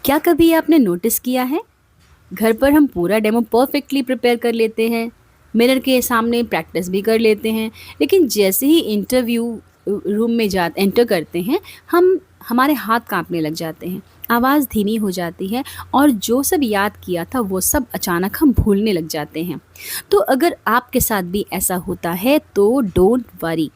क्या कभी आपने नोटिस किया है, घर पर हम पूरा डेमो परफेक्टली प्रिपेयर कर लेते हैं, मिरर के सामने प्रैक्टिस भी कर लेते हैं, लेकिन जैसे ही इंटरव्यू रूम में जा एंटर करते हैं, हमारे हाथ कांपने लग जाते हैं, आवाज़ धीमी हो जाती है और जो सब याद किया था वो सब अचानक हम भूलने लग जाते हैं। तो अगर आपके साथ भी ऐसा होता है तो डोंट वरी।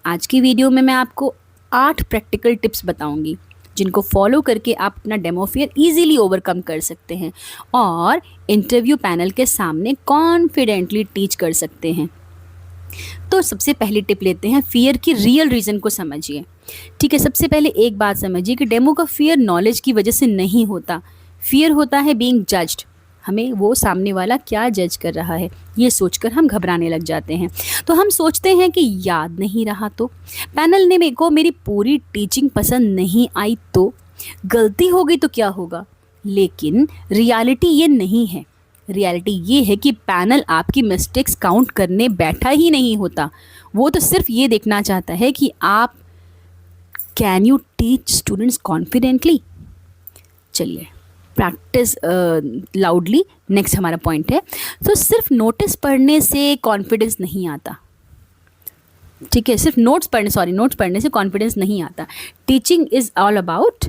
आज की वीडियो में मैं आपको 8 प्रैक्टिकल टिप्स बताऊंगी जिनको फॉलो करके आप अपना डेमो फियर ईजिली ओवरकम कर सकते हैं और इंटरव्यू पैनल के सामने कॉन्फिडेंटली टीच कर सकते हैं। तो सबसे पहली टिप लेते हैं, फियर की रियल रीज़न को समझिए। ठीक है, सबसे पहले एक बात समझिए कि डेमो का फियर नॉलेज की वजह से नहीं होता। फियर होता है बीइंग जज्ड। हमें वो सामने वाला क्या जज कर रहा है ये सोचकर हम घबराने लग जाते हैं। तो हम सोचते हैं कि याद नहीं रहा तो, पैनल ने मेरे को मेरी पूरी टीचिंग पसंद नहीं आई तो, गलती हो गई तो क्या होगा। लेकिन रियलिटी ये नहीं है। रियलिटी ये है कि पैनल आपकी मिस्टेक्स काउंट करने बैठा ही नहीं होता। वो तो सिर्फ ये देखना चाहता है कि आप can you teach students confidently. चलिए, प्रैक्टिस लाउडली नेक्स्ट हमारा पॉइंट है। तो सिर्फ नोटिस पढ़ने से कॉन्फिडेंस नहीं आता। ठीक है, सिर्फ नोट्स पढ़ने से कॉन्फिडेंस नहीं आता। Teaching is all about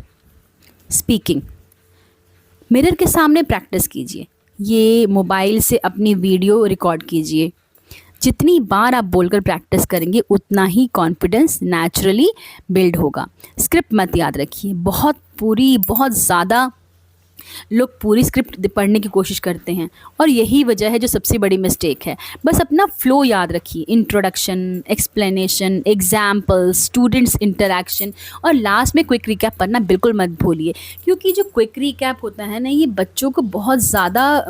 speaking. Mirror के सामने प्रैक्टिस कीजिए। ये मोबाइल से अपनी वीडियो रिकॉर्ड कीजिए। जितनी बार आप बोलकर प्रैक्टिस करेंगे उतना ही कॉन्फिडेंस नेचुरली बिल्ड होगा। स्क्रिप्ट मत याद रखिए। बहुत ज़्यादा लोग पूरी स्क्रिप्ट पढ़ने की कोशिश करते हैं और यही वजह है जो सबसे बड़ी मिस्टेक है। बस अपना फ्लो याद रखिए, introduction, explanation, example, students interaction और लास्ट में क्विक रिकैप पढ़ना बिल्कुल मत भूलिए, क्योंकि जो क्विक रिकैप होता है ना, ये बच्चों को बहुत ज़्यादा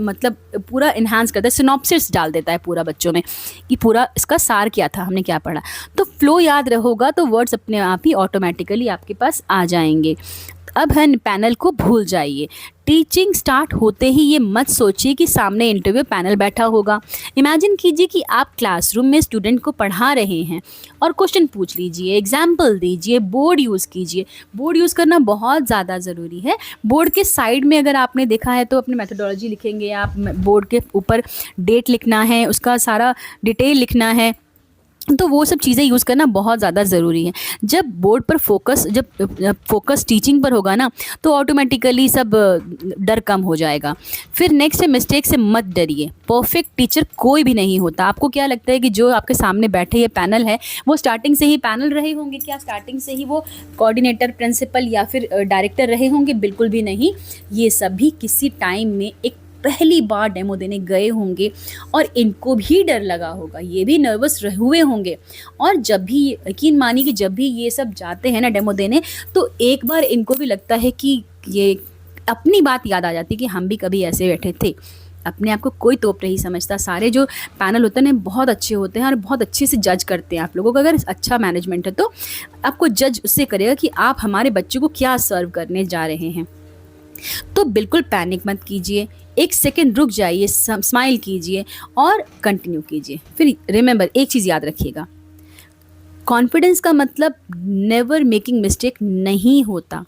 पूरा इन्हांस करता है, सिनॉप्सिस डाल देता है पूरा बच्चों में कि पूरा इसका सार क्या था, हमने क्या पढ़ा। तो फ्लो याद रहोगा तो वर्ड्स अपने आप ही ऑटोमेटिकली आपके पास आ जाएंगे। अब है पैनल को भूल जाइए। टीचिंग स्टार्ट होते ही ये मत सोचिए कि सामने इंटरव्यू पैनल बैठा होगा। इमेजिन कीजिए कि आप क्लासरूम में स्टूडेंट को पढ़ा रहे हैं और क्वेश्चन पूछ लीजिए, एग्जाम्पल दीजिए, बोर्ड यूज़ कीजिए। बोर्ड यूज़ करना बहुत ज़्यादा ज़रूरी है। बोर्ड के साइड में अगर आपने देखा है तो अपनी मेथोडोलॉजी लिखेंगे आप, बोर्ड के ऊपर डेट लिखना है, उसका सारा डिटेल लिखना है, तो वो सब चीज़ें यूज़ करना बहुत ज़्यादा ज़रूरी है। जब बोर्ड पर फोकस टीचिंग पर होगा ना, तो ऑटोमेटिकली सब डर कम हो जाएगा। फिर नेक्स्ट है, मिस्टेक से मत डरिए। परफेक्ट टीचर कोई भी नहीं होता। आपको क्या लगता है कि जो आपके सामने बैठे ये पैनल है वो स्टार्टिंग से ही पैनल रहे होंगे? क्या स्टार्टिंग से ही वो कोऑर्डिनेटर, प्रिंसिपल या फिर डायरेक्टर रहे होंगे? बिल्कुल भी नहीं। ये सभी किसी टाइम में एक पहली बार डेमो देने गए होंगे और इनको भी डर लगा होगा, ये भी नर्वस हुए होंगे। और जब भी, यकीन मानिए कि जब भी ये सब जाते हैं ना डेमो देने, तो एक बार इनको भी लगता है कि ये अपनी बात याद आ जाती है कि हम भी कभी ऐसे बैठे थे। अपने आप को कोई तोप नहीं समझता। सारे जो पैनल होते हैं बहुत अच्छे होते हैं और बहुत अच्छे से जज करते हैं आप लोगों का। अगर अच्छा मैनेजमेंट है तो आपको जज उससे करेगा कि आप हमारे बच्चे को क्या सर्व करने जा रहे हैं। तो बिल्कुल पैनिक मत कीजिए, एक सेकेंड रुक जाइए, स्माइल कीजिए और कंटिन्यू कीजिए। फिर रिमेंबर, एक चीज़ याद रखिएगा, कॉन्फिडेंस का मतलब नेवर मेकिंग मिस्टेक नहीं होता।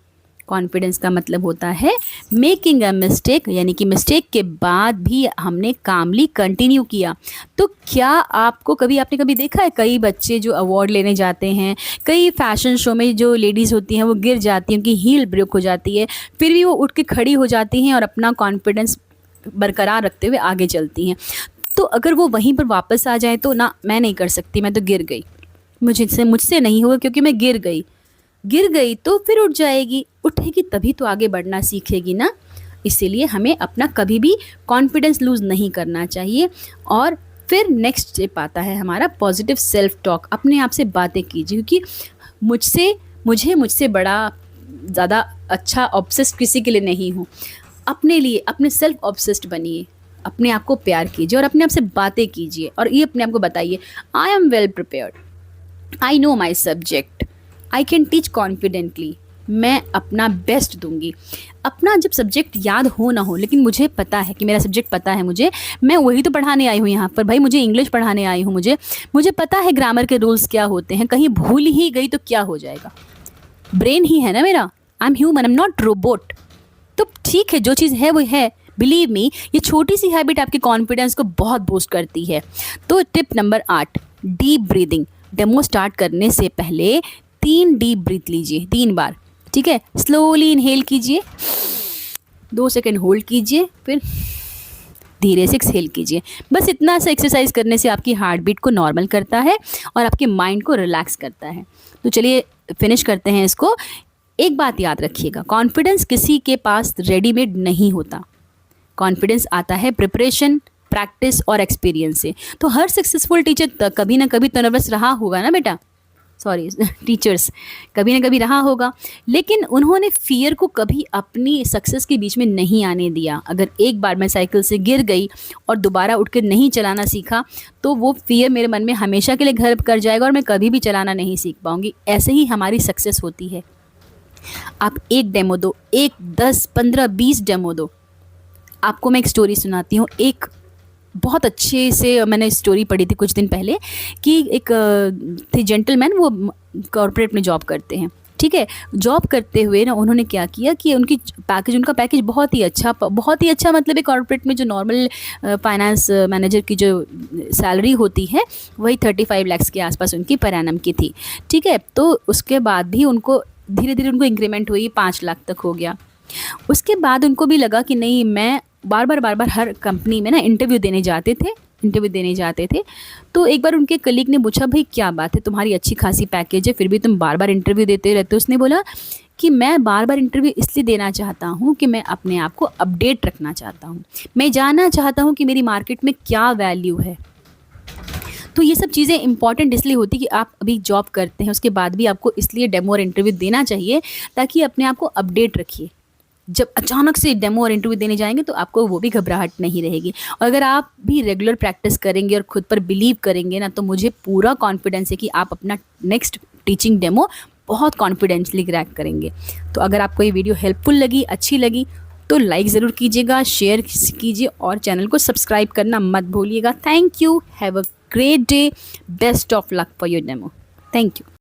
कॉन्फिडेंस का मतलब होता है मेकिंग अ मिस्टेक, यानी कि मिस्टेक के बाद भी हमने कामली कंटिन्यू किया। तो क्या आपने कभी देखा है कई बच्चे जो अवार्ड लेने जाते हैं, कई फैशन शो में जो लेडीज़ होती हैं वो गिर जाती हैं, उनकी हील ब्रेक हो जाती है, फिर भी वो उठ के खड़ी हो जाती हैं और अपना कॉन्फिडेंस बरकरार रखते हुए आगे चलती हैं। तो अगर वो वहीं पर वापस आ जाए तो ना, मैं नहीं कर सकती, मैं तो गिर गई, मुझसे नहीं होगा क्योंकि मैं गिर गई तो फिर उठ जाएगी, उठेगी तभी तो आगे बढ़ना सीखेगी ना। इसीलिए हमें अपना कभी भी कॉन्फिडेंस लूज़ नहीं करना चाहिए। और फिर नेक्स्ट स्टेप आता है हमारा पॉजिटिव सेल्फ टॉक। अपने आप से बातें कीजिए, क्योंकि मुझसे बड़ा ज़्यादा अच्छा ऑब्सेस्ड किसी के लिए नहीं हूँ। अपने लिए, अपने सेल्फ ऑब्सेस्ड बनिए, अपने आप को प्यार कीजिए और अपने आप से बातें कीजिए और ये अपने आप को बताइए, I am well prepared, I know my subject, I can teach confidently. मैं अपना बेस्ट दूंगी। अपना जब सब्जेक्ट याद हो ना हो, लेकिन मुझे पता है कि मेरा सब्जेक्ट पता है, मैं वही तो पढ़ाने आई हूँ यहाँ पर भाई, मुझे इंग्लिश पढ़ाने आई हूँ, मुझे पता है ग्रामर के रूल्स क्या होते हैं। कहीं भूल ही गई तो क्या हो जाएगा? ब्रेन ही है ना मेरा, I am human, I am not robot. तो ठीक है, जो चीज़ है वो है। बिलीव मी, ये छोटी सी हैबिट आपके कॉन्फिडेंस को बहुत बूस्ट करती है। तो tip number 8, deep breathing. Demo start करने से पहले 3 डीप ब्रीथ लीजिए, 3 बार, ठीक है। स्लोली इनहेल कीजिए, 2 सेकेंड होल्ड कीजिए, फिर धीरे से एक्सहेल कीजिए। बस इतना सा एक्सरसाइज करने से आपकी हार्ट बीट को नॉर्मल करता है और आपके माइंड को रिलैक्स करता है। तो चलिए फिनिश करते हैं इसको। एक बात याद रखिएगा, कॉन्फिडेंस किसी के पास रेडीमेड नहीं होता। कॉन्फिडेंस आता है प्रिपरेशन, प्रैक्टिस और एक्सपीरियंस से। तो हर सक्सेसफुल टीचर कभी ना कभी तो नर्वस रहा होगा ना बेटा, सॉरी टीचर्स, कभी ना कभी रहा होगा, लेकिन उन्होंने फियर को कभी अपनी सक्सेस के बीच में नहीं आने दिया। अगर एक बार मैं साइकिल से गिर गई और दोबारा उठ के नहीं चलाना सीखा तो वो फियर मेरे मन में हमेशा के लिए घर कर जाएगा और मैं कभी भी चलाना नहीं सीख पाऊंगी। ऐसे ही हमारी सक्सेस होती है। आप एक डेमो दो, 1, 10, 15, 20 डेमो दो। आपको मैं एक स्टोरी सुनाती हूँ। एक बहुत अच्छे से मैंने स्टोरी पढ़ी थी कुछ दिन पहले कि एक थे जेंटलमैन, वो कॉर्पोरेट में जॉब करते हैं, ठीक है। जॉब करते हुए ना उन्होंने क्या किया कि उनका पैकेज बहुत ही अच्छा, मतलब एक कॉर्पोरेट में जो नॉर्मल फाइनेंस मैनेजर की जो सैलरी होती है वही 35 लाख के आसपास उनकी पर एनम की थी, ठीक है। तो उसके बाद भी उनको धीरे धीरे उनको इंक्रीमेंट हुई, 5 लाख तक हो गया। उसके बाद उनको भी लगा कि नहीं, मैं बार बार हर कंपनी में ना इंटरव्यू देने जाते थे। तो एक बार उनके कलीग ने पूछा, भाई क्या बात है, तुम्हारी अच्छी खासी पैकेज है फिर भी तुम बार बार इंटरव्यू देते रहते हो। उसने बोला कि मैं बार बार इंटरव्यू इसलिए देना चाहता हूँ कि मैं अपने आप को अपडेट रखना चाहता हूँ, मैं जानना चाहता हूँ कि मेरी मार्केट में क्या वैल्यू है। तो ये सब चीज़ें इंपॉर्टेंट इसलिए होती कि आप अभी जॉब करते हैं उसके बाद भी आपको इसलिए डेमो और इंटरव्यू देना चाहिए ताकि अपने आप को अपडेट रखिए। जब अचानक से डेमो और इंटरव्यू देने जाएंगे तो आपको वो भी घबराहट नहीं रहेगी। और अगर आप भी रेगुलर प्रैक्टिस करेंगे और खुद पर बिलीव करेंगे ना, तो मुझे पूरा कॉन्फिडेंस है कि आप अपना नेक्स्ट टीचिंग डेमो बहुत कॉन्फिडेंसली क्रैक करेंगे। तो अगर आपको ये वीडियो हेल्पफुल लगी, अच्छी लगी, तो लाइक ज़रूर कीजिएगा, शेयर कीजिए और चैनल को सब्सक्राइब करना मत भूलिएगा। Thank you, have a great day, best of luck for your demo. Thank you.